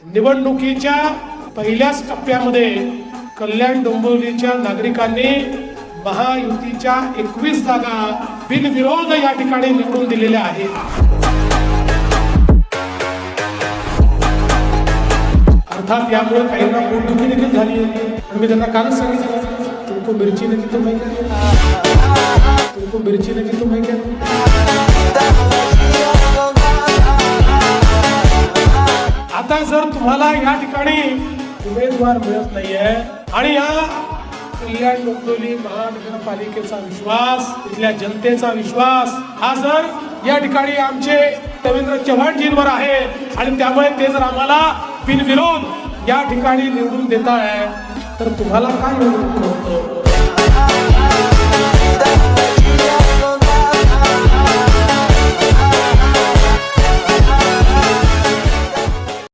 निवडणुकीच्या पहिल्याच टप्प्यामध्ये कल्याण डोंबिवलीच्या नागरिकांनी महायुतीच्या 21 जागा बिनविरोध या ठिकाणी निवडून दिलेल्या आहेत। अर्थात यामुळे काहींना पोटदुखी देखील झाली आहे। मी त्यांना कालच सांगितलं, तुमको मिरची नहीं तो मैं क्या, तुमको मिरची नहीं तो मैं क्या। आता जर तुम्हाला या ठिकाणी उमेदवार मिळत नाहीये आणि या कल्याण डोंबिवली महानगरपालिकेचा विश्वास, इथल्या जनतेचा विश्वास हा जर या ठिकाणी आमचे रवींद्र चव्हाणजींवर आहे आणि त्यामुळे ते जर आम्हाला बिनविरोध या ठिकाणी निवडून देताय तर तुम्हाला काय होतं?